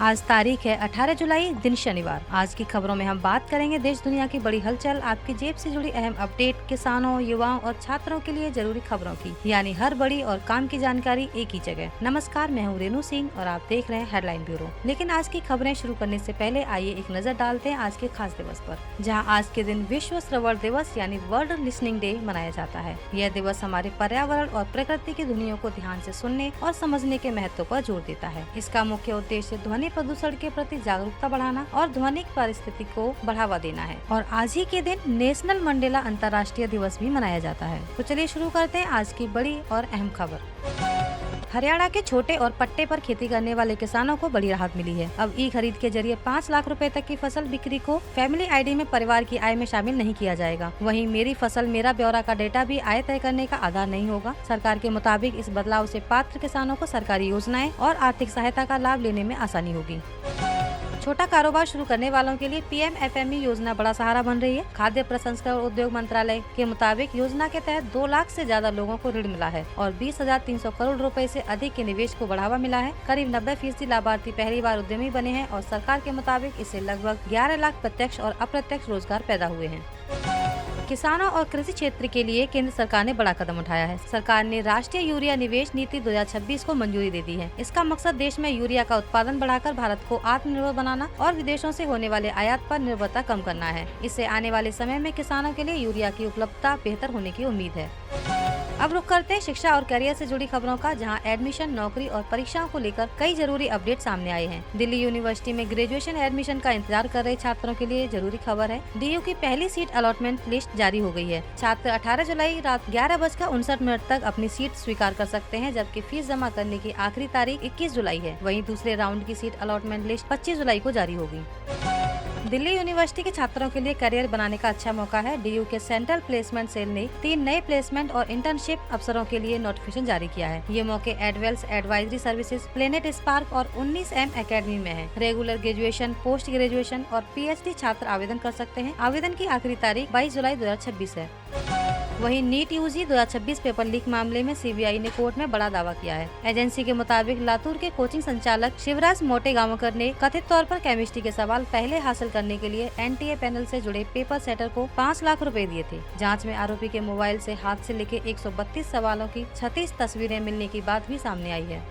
आज तारीख है 18 जुलाई, दिन शनिवार। आज की खबरों में हम बात करेंगे देश दुनिया की बड़ी हलचल, आपकी जेब से जुड़ी अहम अपडेट, किसानों, युवाओं और छात्रों के लिए जरूरी खबरों की, यानी हर बड़ी और काम की जानकारी एक ही जगह। नमस्कार, मैं हूँ रेनू सिंह और आप देख रहे हैं हेडलाइन ब्यूरो। लेकिन आज की खबरें शुरू करने से पहले आइए एक नजर डालते हैं आज के खास दिवस पर, जहाँ आज के दिन विश्व श्रवण दिवस यानी वर्ल्ड लिसनिंग डे मनाया जाता है। यह दिवस हमारे पर्यावरण और प्रकृति की ध्वनियों को ध्यान से सुनने और समझने के महत्व पर जोर देता है। इसका मुख्य उद्देश्य ध्वनि प्रदूषण के प्रति जागरूकता बढ़ाना और ध्वनिक पारिस्थितिकी को बढ़ावा देना है। और आज ही के दिन नेशनल मंडेला अंतर्राष्ट्रीय दिवस भी मनाया जाता है। तो चलिए शुरू करते हैं आज की बड़ी और अहम खबर। हरियाणा के छोटे और पट्टे पर खेती करने वाले किसानों को बड़ी राहत मिली है। अब ई खरीद के जरिए 5 लाख रुपए तक की फसल बिक्री को फैमिली आईडी में परिवार की आय में शामिल नहीं किया जाएगा। वहीं मेरी फसल मेरा ब्यौरा का डेटा भी आय तय करने का आधार नहीं होगा। सरकार के मुताबिक इस बदलाव से पात्र किसानों को सरकारी योजनाएं और आर्थिक सहायता का लाभ लेने में आसानी होगी। छोटा कारोबार शुरू करने वालों के लिए PMFME योजना बड़ा सहारा बन रही है। खाद्य प्रसंस्करण उद्योग मंत्रालय के मुताबिक योजना के तहत 2 लाख से ज्यादा लोगों को ऋण मिला है और 20,300 करोड़ रुपए से अधिक के निवेश को बढ़ावा मिला है। करीब 90% लाभार्थी पहली बार उद्यमी बने हैं और सरकार के मुताबिक इससे लगभग 11 लाख प्रत्यक्ष और अप्रत्यक्ष रोजगार पैदा हुए हैं। किसानों और कृषि क्षेत्र के लिए केंद्र सरकार ने बड़ा कदम उठाया है। सरकार ने राष्ट्रीय यूरिया निवेश नीति 2026 को मंजूरी दे दी है। इसका मकसद देश में यूरिया का उत्पादन बढ़ाकर भारत को आत्मनिर्भर बनाना और विदेशों से होने वाले आयात पर निर्भरता कम करना है। इससे आने वाले समय में किसानों के लिए यूरिया की उपलब्धता बेहतर होने की उम्मीद है। अब रुक करते हैं शिक्षा और करियर से जुड़ी खबरों का, जहां एडमिशन, नौकरी और परीक्षाओं को लेकर कई जरूरी अपडेट सामने आए हैं। दिल्ली यूनिवर्सिटी में ग्रेजुएशन एडमिशन का इंतजार कर रहे छात्रों के लिए जरूरी खबर है। DU की पहली सीट अलॉटमेंट लिस्ट जारी हो गई है। छात्र 18 जुलाई रात 11:59 तक अपनी सीट स्वीकार कर सकते हैं, जबकि फीस जमा करने की आखिरी तारीख 21 जुलाई है। वहीं दूसरे राउंड की सीट अलॉटमेंट लिस्ट 25 जुलाई को जारी होगी। दिल्ली यूनिवर्सिटी के छात्रों के लिए करियर बनाने का अच्छा मौका है। DU के सेंट्रल प्लेसमेंट सेल ने 3 नए प्लेसमेंट और इंटर्नशिप अवसरों के लिए नोटिफिकेशन जारी किया है। ये मौके एडवेल्स एडवाइजरी सर्विसेज, प्लेनेट स्पार्क और 19M एकेडमी में है। रेगुलर ग्रेजुएशन, पोस्ट ग्रेजुएशन और PhD छात्र आवेदन कर सकते हैं। आवेदन की आखिरी तारीख 22 जुलाई 2026 है। वहीं नीट UG 2026 पेपर लीक मामले में CBI ने कोर्ट में बड़ा दावा किया है। एजेंसी के मुताबिक लातूर के कोचिंग संचालक शिवराज मोटेगांवकर ने कथित तौर पर केमिस्ट्री के सवाल पहले हासिल करने के लिए NTA पैनल से जुड़े पेपर सेटर को 5 लाख रुपए दिए थे। जांच में आरोपी के मोबाइल से हाथ से लिखे 132 सवालों की 36 तस्वीरें मिलने की बात भी सामने आई है।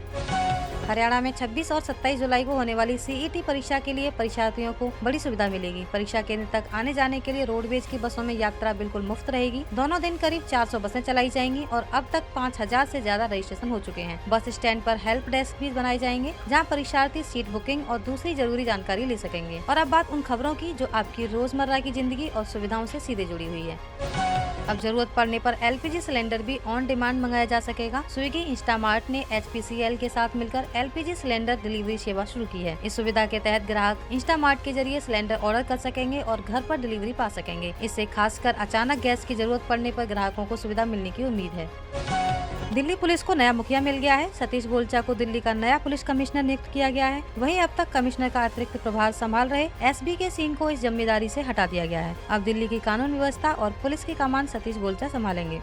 हरियाणा में 26 और 27 जुलाई को होने वाली CET परीक्षा के लिए परीक्षार्थियों को बड़ी सुविधा मिलेगी। परीक्षा केंद्र तक आने जाने के लिए रोडवेज की बसों में यात्रा बिल्कुल मुफ्त रहेगी। दोनों दिन करीब 400 बसें चलाई जाएंगी और अब तक 5000 से ज्यादा रजिस्ट्रेशन हो चुके हैं। बस स्टैंड पर हेल्प डेस्क भी बनाए जाएंगे, जहां परीक्षार्थी सीट बुकिंग और दूसरी जरूरी जानकारी ले सकेंगे। और अब बात उन खबरों की जो आपकी रोजमर्रा की जिंदगी और सुविधाओं से सीधे जुड़ी हुई है। अब जरूरत पड़ने पर LPG सिलेंडर भी ऑन डिमांड मंगाया जा सकेगा। स्विगी इंस्टामार्ट ने HPCL के साथ मिलकर LPG सिलेंडर डिलीवरी सेवा शुरू की है। इस सुविधा के तहत ग्राहक इंस्टामार्ट के जरिए सिलेंडर ऑर्डर कर सकेंगे और घर पर डिलीवरी पा सकेंगे। इससे खासकर अचानक गैस की जरूरत पड़ने पर ग्राहकों को सुविधा मिलने की उम्मीद है। दिल्ली पुलिस को नया मुखिया मिल गया है। सतीश गोलचा को दिल्ली का नया पुलिस कमिश्नर नियुक्त किया गया है। वहीं अब तक कमिश्नर का अतिरिक्त प्रभार संभाल रहे SBK सिंह को इस जिम्मेदारी से हटा दिया गया है। अब दिल्ली की कानून व्यवस्था और पुलिस की कमान सतीश गोलचा संभालेंगे।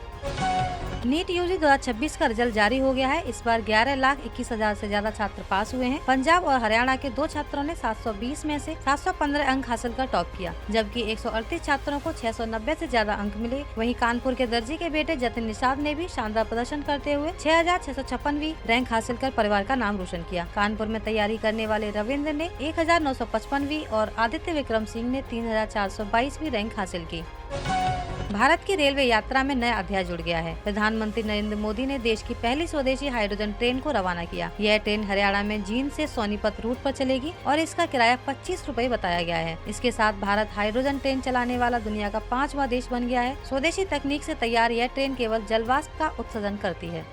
नीट UG 2026 का रिजल्ट जारी हो गया है। इस बार 11,21,000 से ज्यादा छात्र पास हुए हैं। पंजाब और हरियाणा के 2 छात्रों ने 720 में से 715 अंक हासिल कर टॉप किया, जबकि 138 छात्रों को 690 से ज्यादा अंक मिले। वहीं कानपुर के दर्जी के बेटे जतिन निषाद ने भी शानदार प्रदर्शन करते हुए 6,656वीं रैंक हासिल कर परिवार का नाम रोशन किया। कानपुर में तैयारी करने वाले रविंद्र ने 1,955वीं और आदित्य विक्रम सिंह ने 3,422वीं रैंक हासिल की। भारत की रेलवे यात्रा में नया अध्याय जुड़ गया है। प्रधानमंत्री नरेंद्र मोदी ने देश की पहली स्वदेशी हाइड्रोजन ट्रेन को रवाना किया। यह ट्रेन हरियाणा में जींद से सोनीपत रूट पर चलेगी और इसका किराया 25 रुपए बताया गया है। इसके साथ भारत हाइड्रोजन ट्रेन चलाने वाला दुनिया का 5वां देश बन गया है। स्वदेशी तकनीक से तैयार यह ट्रेन केवल जलवाष्प का उत्सर्जन करती है।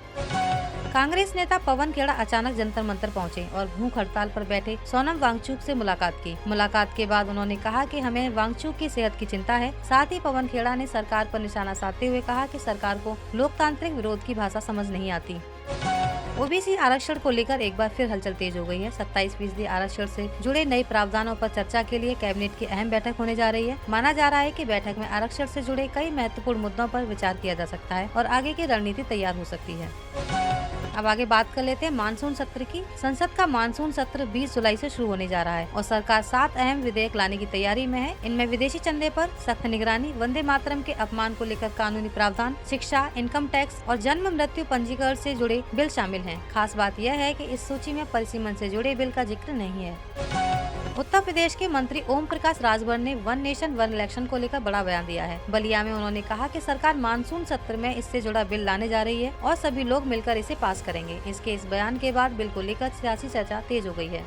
कांग्रेस नेता पवन खेड़ा अचानक जंतर मंतर पहुंचे और भूख हड़ताल पर बैठे सोनम वांगचुक से मुलाकात की। मुलाकात के बाद उन्होंने कहा कि हमें वांगचुक की सेहत की चिंता है। साथ ही पवन खेड़ा ने सरकार पर निशाना साधते हुए कहा कि सरकार को लोकतांत्रिक विरोध की भाषा समझ नहीं आती। OBC आरक्षण को लेकर एक बार फिर हलचल तेज हो गई है। 27% आरक्षण से जुड़े नए प्रावधानों पर चर्चा के लिए कैबिनेट की अहम बैठक होने जा रही है। माना जा रहा है कि बैठक में आरक्षण से जुड़े कई महत्वपूर्ण मुद्दों पर विचार किया जा सकता है और आगे की रणनीति तैयार हो सकती है। अब आगे बात कर लेते हैं मानसून सत्र की। संसद का मानसून सत्र 20 जुलाई से शुरू होने जा रहा है और सरकार 7 अहम विधेयक लाने की तैयारी में है। इनमें विदेशी चंदे पर सख्त निगरानी, वंदे मातरम के अपमान को लेकर कानूनी प्रावधान, शिक्षा, इनकम टैक्स और जन्म मृत्यु पंजीकरण से जुड़े बिल शामिल हैं। खास बात यह है कि इस सूची में परिसीमन से जुड़े बिल का जिक्र नहीं है। उत्तर प्रदेश के मंत्री ओम प्रकाश राजभर ने वन नेशन वन इलेक्शन को लेकर बड़ा बयान दिया है। बलिया में उन्होंने कहा कि सरकार मानसून सत्र में इससे जुड़ा बिल लाने जा रही है और सभी लोग मिलकर इसे पास करेंगे। इसके इस बयान के बाद बिल को लेकर सियासी चर्चा तेज हो गई है।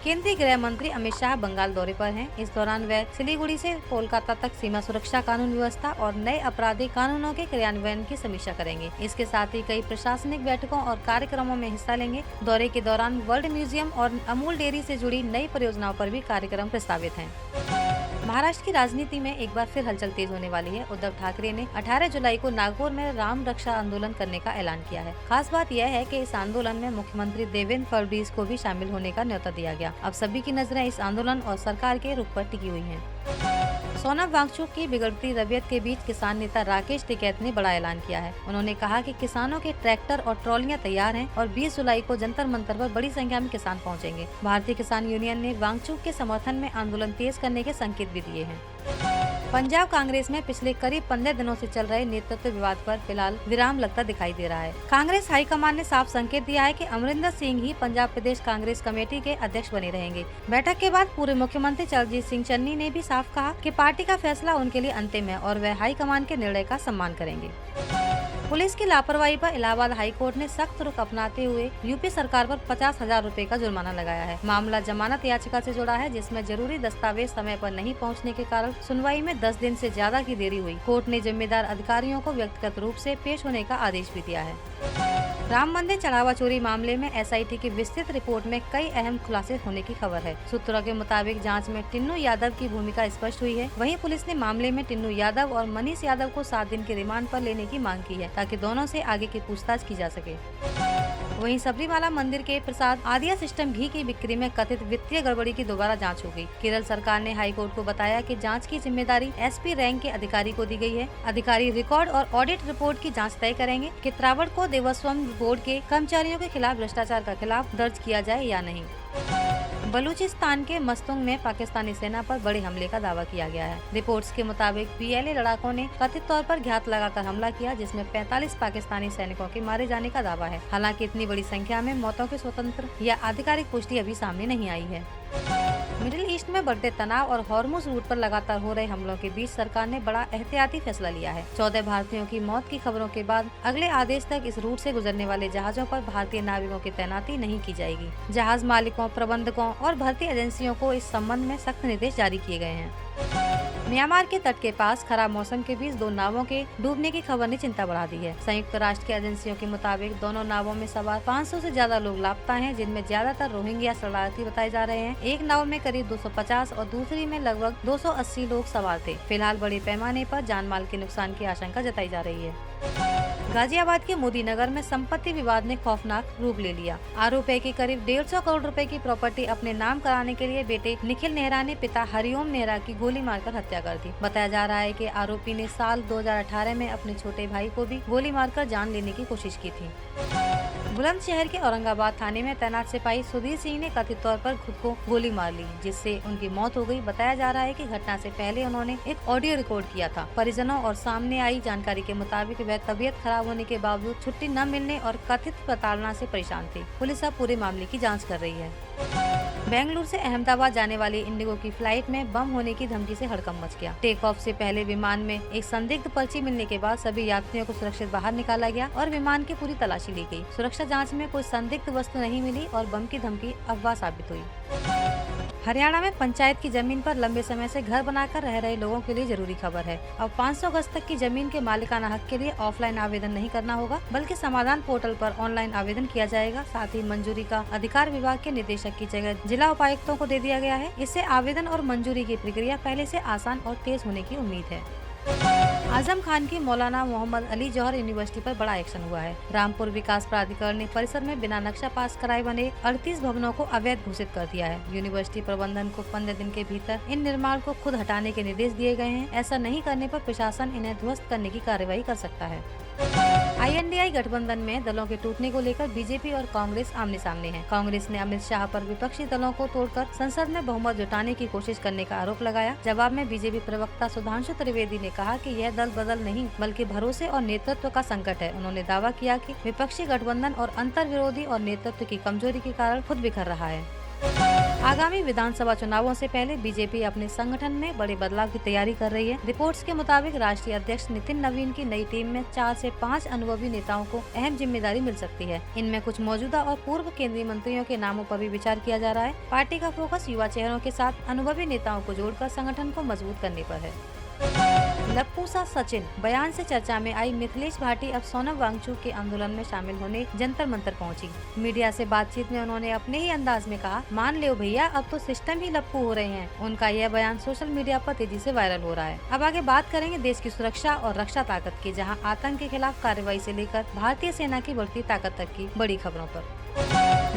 केंद्रीय गृह मंत्री अमित शाह बंगाल दौरे पर हैं। इस दौरान वह सिलीगुड़ी से कोलकाता तक सीमा सुरक्षा कानून व्यवस्था और नए आपराधिक कानूनों के क्रियान्वयन की समीक्षा करेंगे। इसके साथ ही कई प्रशासनिक बैठकों और कार्यक्रमों में हिस्सा लेंगे। दौरे के दौरान वर्ल्ड म्यूजियम और अमूल डेयरी से जुड़ी नई परियोजनाओं पर भी कार्यक्रम प्रस्तावित हैं। महाराष्ट्र की राजनीति में एक बार फिर हलचल तेज होने वाली है। उद्धव ठाकरे ने 18 जुलाई को नागपुर में राम रक्षा आंदोलन करने का ऐलान किया है। खास बात यह है कि इस आंदोलन में मुख्यमंत्री देवेंद्र फडणवीस को भी शामिल होने का न्योता दिया गया। अब सभी की नजरें इस आंदोलन और सरकार के रुख पर टिकी हुई हैं। सोनम वांगचुक की बिगड़ती तबीयत के बीच किसान नेता राकेश टिकैत ने बड़ा ऐलान किया है। उन्होंने कहा कि किसानों के ट्रैक्टर और ट्रॉलियां तैयार हैं और 20 जुलाई को जंतर मंतर पर बड़ी संख्या में किसान पहुंचेंगे। भारतीय किसान यूनियन ने वांगचुक के समर्थन में आंदोलन तेज करने के संकेत भी दिए हैं। पंजाब कांग्रेस में पिछले करीब 15 दिनों से चल रहे नेतृत्व विवाद पर फिलहाल विराम लगता दिखाई दे रहा है। कांग्रेस हाईकमान ने साफ संकेत दिया है कि अमरिंदर सिंह ही पंजाब प्रदेश कांग्रेस कमेटी के अध्यक्ष बने रहेंगे। बैठक के बाद पूर्व मुख्यमंत्री चरणजीत सिंह चन्नी ने भी साफ कहा कि पार्टी का फैसला उनके लिए अंतिम है और वह हाईकमान के निर्णय का सम्मान करेंगे। पुलिस की लापरवाही पर इलाहाबाद हाई कोर्ट ने सख्त रुख अपनाते हुए यूपी सरकार पर 50,000 रुपए का जुर्माना लगाया है। मामला जमानत याचिका से जुड़ा है, जिसमें जरूरी दस्तावेज समय पर नहीं पहुंचने के कारण सुनवाई में 10 दिन से ज्यादा की देरी हुई। कोर्ट ने जिम्मेदार अधिकारियों को व्यक्तिगत रूप से पेश होने का आदेश भी दिया है। राम मंदिर चढ़ावा चोरी मामले में एसआईटी की विस्तृत रिपोर्ट में कई अहम खुलासे होने की खबर है। सूत्रों के मुताबिक जांच में टिन्नू यादव की भूमिका स्पष्ट हुई है। वहीं पुलिस ने मामले में टिन्नू यादव और मनीष यादव को 7 दिन के रिमांड पर लेने की मांग की है, ताकि दोनों से आगे की पूछताछ की जा सके। वहीं सबरीमाला मंदिर के प्रसाद आदिया सिस्टम घी की बिक्री में कथित वित्तीय गड़बड़ी की दोबारा जांच हो गई। केरल सरकार ने हाईकोर्ट को बताया कि जांच की जिम्मेदारी एसपी रैंक के अधिकारी को दी गई है। अधिकारी रिकॉर्ड और ऑडिट रिपोर्ट की जांच तय करेंगे कि त्रावणकोर देवस्थान बोर्ड के कर्मचारियों के खिलाफ भ्रष्टाचार का खिलाफ दर्ज किया जाए या नहीं। बलूचिस्तान के मस्तुंग में पाकिस्तानी सेना पर बड़े हमले का दावा किया गया है। रिपोर्ट्स के मुताबिक पीएलए लड़ाकों ने कथित तौर पर घात लगाकर हमला किया, जिसमें 45 पाकिस्तानी सैनिकों के मारे जाने का दावा है। हालांकि इतनी बड़ी संख्या में मौतों की स्वतंत्र या आधिकारिक पुष्टि अभी सामने नहीं आई है। मिडिल ईस्ट में बढ़ते तनाव और हॉर्मुज रूट पर लगातार हो रहे हमलों के बीच सरकार ने बड़ा एहतियाती फैसला लिया है। 14 भारतीयों की मौत की खबरों के बाद अगले आदेश तक इस रूट से गुजरने वाले जहाजों पर भारतीय नाविकों की तैनाती नहीं की जाएगी। जहाज मालिकों, प्रबंधकों और भर्ती एजेंसियों को इस संबंध में सख्त निर्देश जारी किए गए हैं। म्यांमार के तट के पास खराब मौसम के बीच 2 नावों के डूबने की खबर ने चिंता बढ़ा दी है। संयुक्त राष्ट्र की एजेंसियों के मुताबिक दोनों नावों में सवार 500 से ज्यादा लोग लापता हैं, जिनमें ज्यादातर रोहिंग्या शरणार्थी बताए जा रहे हैं। एक नाव में करीब 250 और दूसरी में लगभग 280 लोग सवार थे। फिलहाल बड़े पैमाने पर जान माल के नुकसान की आशंका जताई जा रही है। गाजियाबाद के मोदी नगर में संपत्ति विवाद ने खौफनाक रूप ले लिया। आरोप है कि करीब 150 करोड़ रुपए की प्रॉपर्टी अपने नाम कराने के लिए बेटे निखिल नेहरा ने पिता हरिओम नेहरा की गोली मारकर हत्या कर दी। बताया जा रहा है कि आरोपी ने साल 2018 में अपने छोटे भाई को भी गोली मारकर जान लेने की कोशिश की थी। बुलंदशहर के औरंगाबाद थाने में तैनात सिपाही सुधीर सिंह ने कथित तौर पर खुद को गोली मार ली, जिससे उनकी मौत हो गई। बताया जा रहा है कि घटना से पहले उन्होंने एक ऑडियो रिकॉर्ड किया था। परिजनों और सामने आई जानकारी के मुताबिक वह तबीयत खराब होने के बावजूद छुट्टी न मिलने और कथित प्रताड़ना से परेशान थे। पुलिस अब पूरे मामले की जाँच कर रही है। बेंगलुरु से अहमदाबाद जाने वाली इंडिगो की फ्लाइट में बम होने की धमकी से हड़कंप मच गया। टेक ऑफ से पहले विमान में एक संदिग्ध पर्ची मिलने के बाद सभी यात्रियों को सुरक्षित बाहर निकाला गया और विमान की पूरी तलाशी ली गई। सुरक्षा जांच में कोई संदिग्ध वस्तु नहीं मिली और बम की धमकी अफवाह साबित हुई। हरियाणा में पंचायत की जमीन पर लंबे समय से घर बनाकर रह रहे लोगों के लिए जरूरी खबर है। अब 500 गज तक की जमीन के मालिकाना हक के लिए ऑफलाइन आवेदन नहीं करना होगा, बल्कि समाधान पोर्टल पर ऑनलाइन आवेदन किया जाएगा। साथ ही मंजूरी का अधिकार विभाग के निदेशक की जगह जिला उपायुक्तों को दे दिया गया है। इससे आवेदन और मंजूरी की प्रक्रिया पहले से आसान और तेज होने की उम्मीद है। आजम खान की मौलाना मोहम्मद अली जौहर यूनिवर्सिटी पर बड़ा एक्शन हुआ है। रामपुर विकास प्राधिकरण ने परिसर में बिना नक्शा पास कराए बने 38 भवनों को अवैध घोषित कर दिया है। यूनिवर्सिटी प्रबंधन को 15 दिन के भीतर इन निर्माण को खुद हटाने के निर्देश दिए गए हैं। ऐसा नहीं करने पर प्रशासन इन्हें ध्वस्त करने की कार्रवाई कर सकता है। INDI गठबंधन में दलों के टूटने को लेकर बीजेपी और कांग्रेस आमने सामने हैं। कांग्रेस ने अमित शाह पर विपक्षी दलों को तोड़कर संसद में बहुमत जुटाने की कोशिश करने का आरोप लगाया। जवाब में बीजेपी प्रवक्ता सुधांशु त्रिवेदी ने कहा कि यह दल बदल नहीं बल्कि भरोसे और नेतृत्व का संकट है। उन्होंने दावा किया कि विपक्षी गठबंधन और अंतर विरोधी और नेतृत्व की कमजोरी के कारण खुद बिखर रहा है। आगामी विधानसभा चुनावों से पहले बीजेपी अपने संगठन में बड़े बदलाव की तैयारी कर रही है। रिपोर्ट्स के मुताबिक राष्ट्रीय अध्यक्ष नितिन नवीन की नई टीम में 4 से 5 अनुभवी नेताओं को अहम जिम्मेदारी मिल सकती है। इनमें कुछ मौजूदा और पूर्व केंद्रीय मंत्रियों के नामों पर भी विचार किया जा रहा है। पार्टी का फोकस युवा चेहरों के साथ अनुभवी नेताओं को जोड़कर संगठन को मजबूत करने पर है। लप्पू सा सचिन बयान से चर्चा में आई मिथिलेश भाटी अब सोनम वांगचुक के आंदोलन में शामिल होने जंतर मंतर पहुंची। मीडिया से बातचीत में उन्होंने अपने ही अंदाज में कहा, मान लो भैया अब तो सिस्टम ही लप्पू हो रहे हैं। उनका यह बयान सोशल मीडिया पर तेजी से वायरल हो रहा है। अब आगे बात करेंगे देश की सुरक्षा और रक्षा ताकत की, जहाँ आतंक के खिलाफ कार्रवाई से लेकर भारतीय सेना की बढ़ती ताकत तक की बड़ी खबरों पर।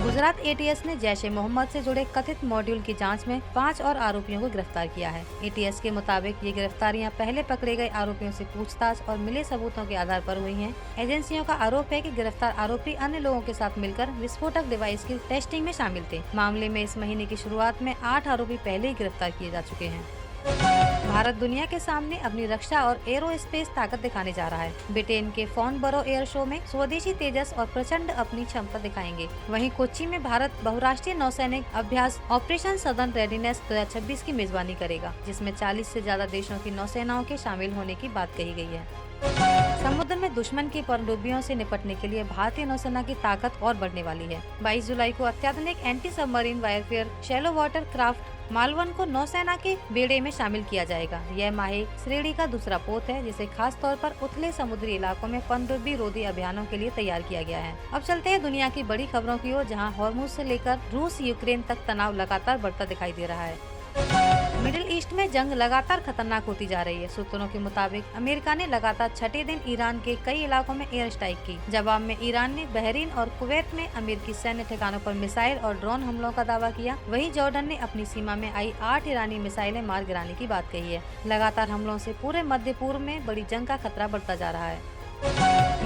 गुजरात ATS ने जैश-ए-मोहम्मद से जुड़े कथित मॉड्यूल की जांच में 5 और आरोपियों को गिरफ्तार किया है। ATS के मुताबिक ये गिरफ्तारियां पहले पकड़े गए आरोपियों से पूछताछ और मिले सबूतों के आधार पर हुई हैं। एजेंसियों का आरोप है कि गिरफ्तार आरोपी अन्य लोगों के साथ मिलकर विस्फोटक डिवाइस की टेस्टिंग में शामिल थे। मामले में इस महीने की शुरुआत में 8 आरोपी पहले ही गिरफ्तार किए जा चुके हैं। भारत दुनिया के सामने अपनी रक्षा और एरोस्पेस ताकत दिखाने जा रहा है। ब्रिटेन के फॉर्नबरो एयर शो में स्वदेशी तेजस और प्रचंड अपनी क्षमता दिखाएंगे। वहीं कोच्चि में भारत बहुराष्ट्रीय नौसैनिक अभ्यास ऑपरेशन सदर्न रेडीनेस 2026 की मेजबानी करेगा, जिसमें 40 से ज्यादा देशों की नौसेनाओं के शामिल होने की बात कही गई है। समुद्र में दुश्मन की पनडुब्बियों से निपटने के लिए भारतीय नौसेना की ताकत और बढ़ने वाली है। 22 जुलाई को अत्याधुनिक anti submarine warfare shallow water craft Malvan को नौसेना के बेड़े में शामिल किया जाएगा। यह माहे श्रेणी का दूसरा पोत है, जिसे खास तौर पर उथले समुद्री इलाकों में पनडुब्बी रोधी अभियानों के लिए तैयार किया गया है। अब चलते हैं दुनिया की बड़ी खबरों की ओर, जहां हॉर्मुज से लेकर रूस यूक्रेन तक तनाव लगातार बढ़ता दिखाई दे रहा है। मिडिल ईस्ट में जंग लगातार खतरनाक होती जा रही है। सूत्रों के मुताबिक अमेरिका ने लगातार छठे दिन ईरान के कई इलाकों में एयर स्ट्राइक की। जवाब में ईरान ने बहरीन और कुवैत में अमेरिकी सैन्य ठिकानों पर मिसाइल और ड्रोन हमलों का दावा किया। वहीं जॉर्डन ने अपनी सीमा में आई 8 ईरानी मिसाइलें मार गिराने की बात कही है। लगातार हमलों से पूरे मध्य पूर्व में बड़ी जंग का खतरा बढ़ता जा रहा है।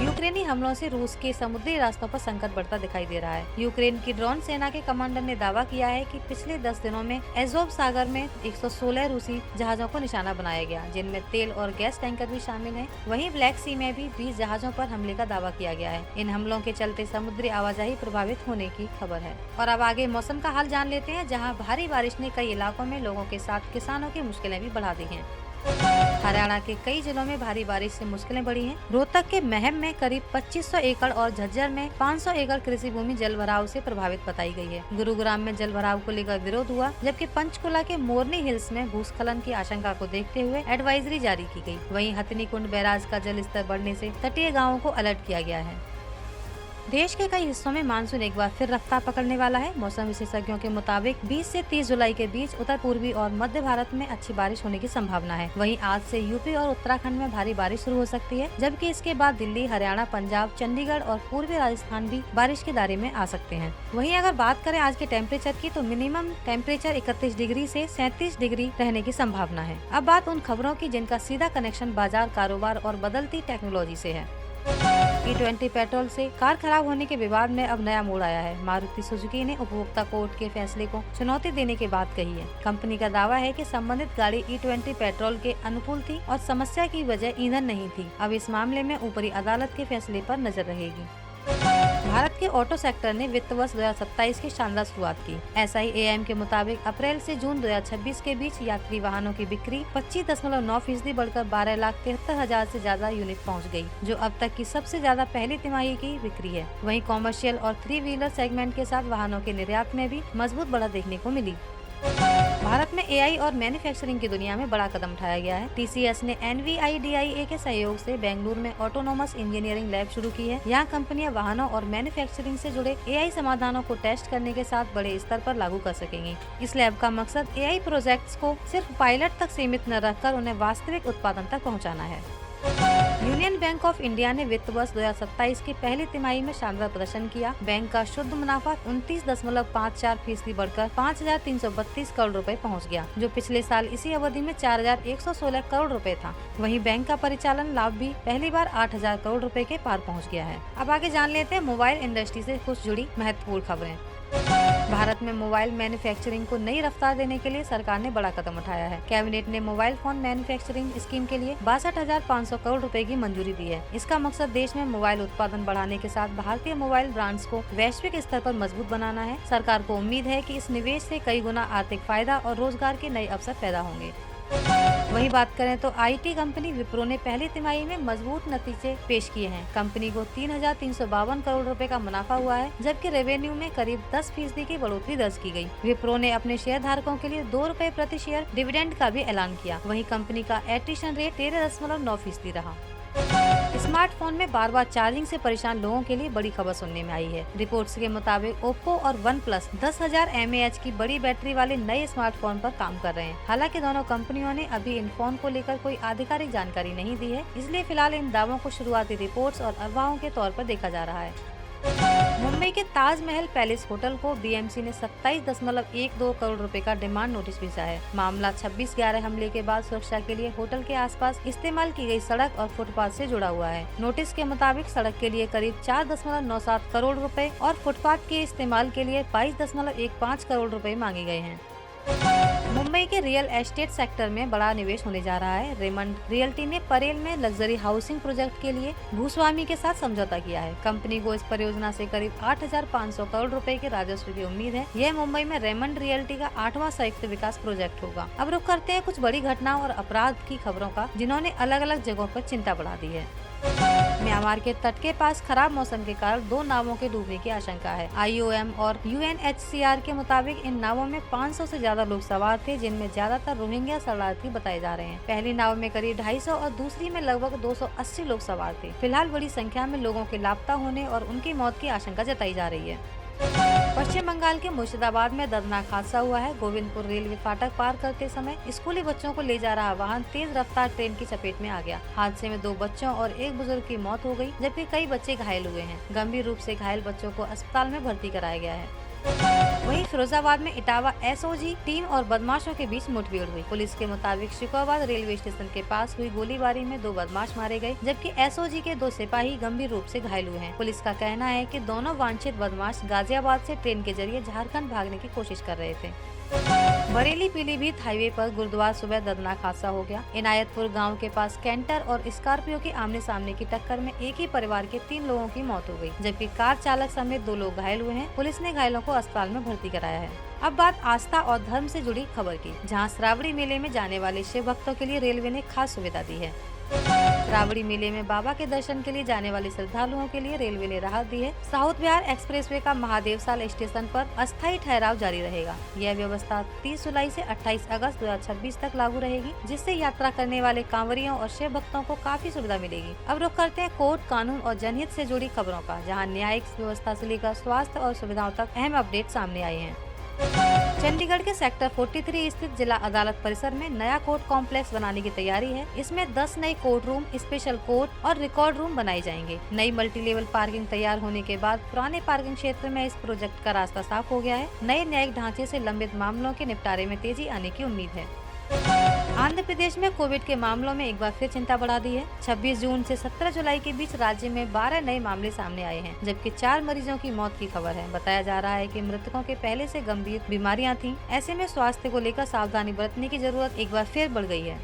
यूक्रेनी हमलों से रूस के समुद्री रास्तों पर संकट बढ़ता दिखाई दे रहा है। यूक्रेन की ड्रोन सेना के कमांडर ने दावा किया है कि पिछले 10 दिनों में एज़ोव सागर में 116 रूसी जहाजों को निशाना बनाया गया, जिनमें तेल और गैस टैंकर भी शामिल हैं। वहीं ब्लैक सी में भी 20 जहाजों पर हमले का दावा किया गया है। इन हमलों के चलते समुद्री आवाजाही प्रभावित होने की खबर है। और अब आगे मौसम का हाल जान लेते हैं, जहाँ भारी बारिश ने कई इलाकों में लोगों के साथ किसानों की मुश्किलें भी बढ़ा दी हैं। हरियाणा के कई जिलों में भारी बारिश से मुश्किलें बढ़ी हैं। रोहतक के महम में करीब 2500 एकड़ और झज्जर में 500 एकड़ कृषि भूमि जल भराव से प्रभावित बताई गई है। गुरुग्राम में जल भराव को लेकर विरोध हुआ, जबकि पंचकुला के मोरनी हिल्स में भूस्खलन की आशंका को देखते हुए एडवाइजरी जारी की गई। वहीं हथनी कुंड बैराज का जल स्तर बढ़ने से तटीय गाँवों को अलर्ट किया गया है। देश के कई हिस्सों में मानसून एक बार फिर रफ्तार पकड़ने वाला है। मौसम विशेषज्ञों के मुताबिक 20 से 30 जुलाई के बीच उत्तर पूर्वी और मध्य भारत में अच्छी बारिश होने की संभावना है। वहीं आज से यूपी और उत्तराखंड में भारी बारिश शुरू हो सकती है, जबकि इसके बाद दिल्ली, हरियाणा, पंजाब, चंडीगढ़ और पूर्वी राजस्थान भी बारिश के दायरे में आ सकते हैं। वहीं अगर बात करें आज के टेम्परेचर की, तो मिनिमम टेम्परेचर 31 डिग्री से 37 डिग्री रहने की संभावना है। अब बात उन खबरों की जिनका सीधा कनेक्शन बाजार, कारोबार और बदलती टेक्नोलॉजी से है। E20 पेट्रोल से कार खराब होने के विवाद में अब नया मोड़ आया है। मारुति सुजुकी ने उपभोक्ता कोर्ट के फैसले को चुनौती देने की बात कही है। कंपनी का दावा है कि संबंधित गाड़ी E20 पेट्रोल के अनुकूल थी और समस्या की वजह ईंधन नहीं थी। अब इस मामले में ऊपरी अदालत के फैसले पर नजर रहेगी। भारत के ऑटो सेक्टर ने वित्त वर्ष 2027 की शानदार शुरुआत की। SIAM के मुताबिक अप्रैल से जून 2026 के बीच यात्री वाहनों की बिक्री 25.9% बढ़कर 12,73,000 से ज्यादा यूनिट पहुंच गई, जो अब तक की सबसे ज्यादा पहली तिमाही की बिक्री है। वहीं कॉमर्शियल और 3 व्हीलर सेगमेंट के साथ वाहनों के निर्यात में भी मजबूत बढ़त देखने को मिली। भारत में AI और मैन्युफैक्चरिंग की दुनिया में बड़ा कदम उठाया गया है। TCS ने NVIDIA के सहयोग से बेंगलुरु में ऑटोनोमस इंजीनियरिंग लैब शुरू की है। यहाँ कंपनियां वाहनों और मैन्युफैक्चरिंग से जुड़े AI समाधानों को टेस्ट करने के साथ बड़े स्तर पर लागू कर सकेंगी। इस लैब का मकसद AI प्रोजेक्ट्स को सिर्फ पायलट तक सीमित न रखकर उन्हें वास्तविक उत्पादन तक पहुँचाना है। यूनियन बैंक ऑफ इंडिया ने वित्त वर्ष 2027 की पहली तिमाही में शानदार प्रदर्शन किया। बैंक का शुद्ध मुनाफा 29.54% बढ़कर 5,332 करोड़ रुपए पहुंच गया, जो पिछले साल इसी अवधि में 4,116 करोड़ रुपए था। वहीं बैंक का परिचालन लाभ भी पहली बार 8,000 करोड़ रुपए के पार पहुंच गया है। अब आगे जान लेते हैं मोबाइल इंडस्ट्री से कुछ जुड़ी महत्वपूर्ण खबरें। भारत में मोबाइल मैन्युफैक्चरिंग को नई रफ्तार देने के लिए सरकार ने बड़ा कदम उठाया है। कैबिनेट ने मोबाइल फोन मैन्युफैक्चरिंग स्कीम के लिए 62,500 करोड़ रुपए की मंजूरी दी है। इसका मकसद देश में मोबाइल उत्पादन बढ़ाने के साथ भारतीय मोबाइल ब्रांड्स को वैश्विक स्तर पर मजबूत बनाना है। सरकार को उम्मीद है कि इस निवेश से कई गुना आर्थिक फायदा और रोजगार के नए अवसर पैदा होंगे। वहीं बात करें तो आईटी कंपनी विप्रो ने पहली तिमाही में मजबूत नतीजे पेश किए हैं। कंपनी को 3,352 करोड़ रुपए का मुनाफा हुआ है, जबकि रेवेन्यू में करीब 10% की बढ़ोतरी दर्ज की गई। विप्रो ने अपने शेयर धारकों के लिए 2 रुपए प्रति शेयर डिविडेंड का भी ऐलान किया। वहीं कंपनी का एट्रिशन रेट 13.9% रहा। स्मार्टफोन में बार बार चार्जिंग से परेशान लोगों के लिए बड़ी खबर सुनने में आई है। रिपोर्ट्स के मुताबिक ओप्पो और वन प्लस 10,000 mAh की बड़ी बैटरी वाले नए स्मार्टफोन पर काम कर रहे हैं। हालांकि दोनों कंपनियों ने अभी इन फोन को लेकर कोई आधिकारिक जानकारी नहीं दी है, इसलिए फिलहाल इन दावों को शुरुआती रिपोर्ट्स और अफवाहों के तौर पर देखा जा रहा है। मुंबई के ताजमहल पैलेस होटल को बीएमसी ने 27.12 करोड़ रुपए का डिमांड नोटिस भेजा है। मामला 26/11 हमले के बाद सुरक्षा के लिए होटल के आसपास इस्तेमाल की गई सड़क और फुटपाथ से जुड़ा हुआ है। नोटिस के मुताबिक सड़क के लिए करीब 4.97 करोड़ रुपए और फुटपाथ के इस्तेमाल के लिए 22.15 करोड़ रुपए मांगे गए हैं। मुंबई के रियल एस्टेट सेक्टर में बड़ा निवेश होने जा रहा है। रेमंड रियल्टी ने परेल में लग्जरी हाउसिंग प्रोजेक्ट के लिए भूस्वामी के साथ समझौता किया है। कंपनी को इस परियोजना से करीब 8,500 करोड़ रुपए के राजस्व की उम्मीद है। यह मुंबई में रेमंड रियल्टी का 8वां संयुक्त विकास प्रोजेक्ट होगा। अब रुक करते हैं कुछ बड़ी घटनाओं और अपराध की खबरों का, जिन्होंने अलग अलग जगहों पर चिंता बढ़ा दी है। म्यांमार के तट के पास खराब मौसम के कारण 2 नावों के डूबने की आशंका है। IOM और UNHCR के मुताबिक इन नावों में 500 से ज्यादा लोग सवार थे, जिनमें ज्यादातर रोहिंग्या शरणार्थी बताए जा रहे हैं। पहली नाव में करीब 250 और दूसरी में लगभग 280 लोग सवार थे। फिलहाल बड़ी संख्या में लोगों के लापता होने और उनकी मौत की आशंका जताई जा रही है। पश्चिम बंगाल के मुर्शिदाबाद में दर्दनाक हादसा हुआ है। गोविंदपुर रेलवे फाटक पार करते समय स्कूली बच्चों को ले जा रहा वाहन तेज रफ्तार ट्रेन की चपेट में आ गया। हादसे में 2 बच्चों और 1 बुजुर्ग की मौत हो गई, जबकि कई बच्चे घायल हुए हैं। गंभीर रूप से घायल बच्चों को अस्पताल में भर्ती कराया गया है। वहीं फिरोजाबाद में इटावा SOG टीम और बदमाशों के बीच मुठभेड़ हुई। पुलिस के मुताबिक शिकोहाबाद रेलवे स्टेशन के पास हुई गोलीबारी में 2 बदमाश मारे गए, जबकि SOG के 2 सिपाही गंभीर रूप से घायल हुए हैं। पुलिस का कहना है कि दोनों वांछित बदमाश गाजियाबाद से ट्रेन के जरिए झारखंड भागने की कोशिश कर रहे थे। बरेली पीलीभीत हाईवे पर गुरुवार सुबह दर्दनाक हादसा हो गया। इनायतपुर गांव के पास कैंटर और स्कॉर्पियो की आमने सामने की टक्कर में एक ही परिवार के 3 लोगों की मौत हो गई, जबकि कार चालक समेत 2 लोग घायल हुए हैं। पुलिस ने घायलों को अस्पताल में भर्ती कराया है। अब बात आस्था और धर्म से जुड़ी खबर की, जहां श्रावणी मेले में जाने वाले शिव भक्तों के लिए रेलवे ने खास सुविधा दी है। श्रावणी मेले में बाबा के दर्शन के लिए जाने वाले श्रद्धालुओं के लिए रेलवे ने राहत दी है। साउथ बिहार एक्सप्रेसवे का महादेवसाल स्टेशन पर अस्थायी ठहराव जारी रहेगा। यह व्यवस्था 30 जुलाई से 28 अगस्त 2026 तक लागू रहेगी, जिससे यात्रा करने वाले कांवरियों और शिव भक्तों को काफी सुविधा मिलेगी। अब रुख करते हैं कोर्ट, कानून और जनहित से जुड़ी खबरों का, जहाँ न्यायिक व्यवस्था से लेकर स्वास्थ्य और सुविधाओं तक अहम अपडेट सामने आए हैं। चंडीगढ़ के सेक्टर 43 स्थित जिला अदालत परिसर में नया कोर्ट कॉम्प्लेक्स बनाने की तैयारी है। इसमें 10 नए कोर्ट रूम, स्पेशल कोर्ट और रिकॉर्ड रूम बनाए जाएंगे। नई मल्टी लेवल पार्किंग तैयार होने के बाद पुराने पार्किंग क्षेत्र में इस प्रोजेक्ट का रास्ता साफ हो गया है। नए न्यायिक ढांचे से लंबित मामलों के निपटारे में तेजी आने की उम्मीद है। आंध्र प्रदेश में कोविड के मामलों में एक बार फिर चिंता बढ़ा दी है। 26 जून से 17 जुलाई के बीच राज्य में 12 नए मामले सामने आए हैं, जबकि 4 मरीजों की मौत की खबर है। बताया जा रहा है कि मृतकों के पहले से गंभीर बीमारियां थीं। ऐसे में स्वास्थ्य को लेकर सावधानी बरतने की जरूरत एक बार फिर बढ़ गई है।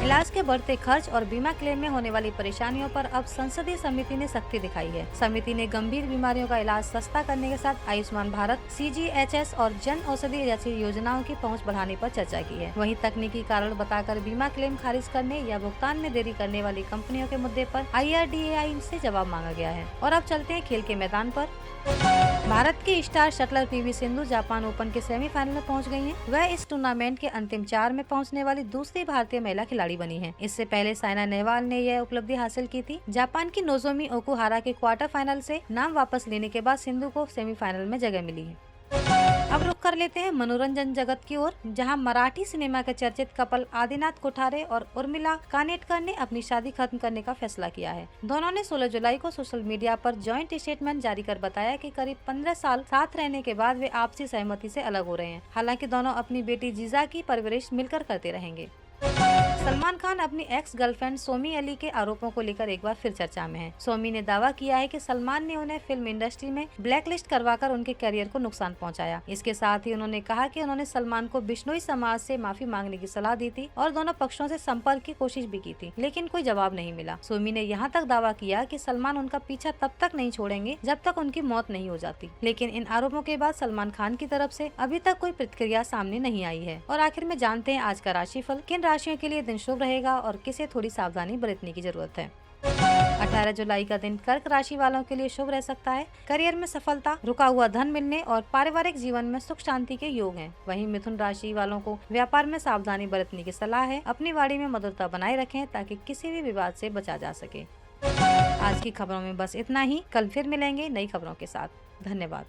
इलाज के बढ़ते खर्च और बीमा क्लेम में होने वाली परेशानियों पर अब संसदीय समिति ने सख्ती दिखाई है। समिति ने गंभीर बीमारियों का इलाज सस्ता करने के साथ आयुष्मान भारत, CGHS और जन औषधि जैसी योजनाओं की पहुंच बढ़ाने पर चर्चा की है। वहीं तकनीकी कारण बताकर बीमा क्लेम खारिज करने या भुगतान में देरी करने वाली कंपनियों के मुद्दे पर IRDAI से जवाब मांगा गया है। और अब चलते हैं खेल के मैदान पर। भारत की star shuttler PV Sindhu Japan open के सेमीफाइनल में पहुंच गई हैं। वह इस टूर्नामेंट के अंतिम 4 में पहुंचने वाली दूसरी भारतीय महिला खिलाड़ी बनी है। इससे पहले साइना नेहवाल ने यह उपलब्धि हासिल की थी। जापान की नोजोमी ओकुहारा के क्वार्टर फाइनल से नाम वापस लेने के बाद सिंधु को सेमीफाइनल में जगह मिली है। अब रुक कर लेते हैं मनोरंजन जगत की ओर, जहां मराठी सिनेमा के चर्चित कपल आदिनाथ कोठारे और उर्मिला कानेटकर ने अपनी शादी खत्म करने का फैसला किया है। दोनों ने 16 जुलाई को सोशल मीडिया पर जॉइंट स्टेटमेंट जारी कर बताया कि करीब 15 साल साथ रहने के बाद वे आपसी सहमति से अलग हो रहे हैं। हालांकि दोनों अपनी बेटी जीजा की परवरिश मिलकर करते रहेंगे। सलमान खान अपनी एक्स गर्लफ्रेंड सोमी अली के आरोपों को लेकर एक बार फिर चर्चा में है। सोमी ने दावा किया है कि सलमान ने उन्हें फिल्म इंडस्ट्री में ब्लैकलिस्ट करवाकर उनके करियर को नुकसान पहुंचाया। इसके साथ ही उन्होंने कहा कि उन्होंने सलमान को बिश्नोई समाज से माफी मांगने की सलाह दी थी और दोनों पक्षों से संपर्क की कोशिश भी की थी, लेकिन कोई जवाब नहीं मिला। सोमी ने यहाँ तक दावा किया कि सलमान उनका पीछा तब तक नहीं छोड़ेंगे जब तक उनकी मौत नहीं हो जाती। लेकिन इन आरोपों के बाद सलमान खान की तरफ से अभी तक कोई प्रतिक्रिया सामने नहीं आई है। और आखिर में जानते हैं आज का राशिफल, किन राशियों के लिए दिन शुभ रहेगा और किसे थोड़ी सावधानी बरतने की जरूरत है। 18 जुलाई का दिन कर्क राशि वालों के लिए शुभ रह सकता है। करियर में सफलता, रुका हुआ धन मिलने और पारिवारिक जीवन में सुख शांति के योग हैं। वहीं मिथुन राशि वालों को व्यापार में सावधानी बरतने की सलाह है। अपनी वाणी में मधुरता बनाए रखें ताकि किसी भी विवाद से बचा जा सके। आज की खबरों में बस इतना ही। कल फिर मिलेंगे नई खबरों के साथ। धन्यवाद।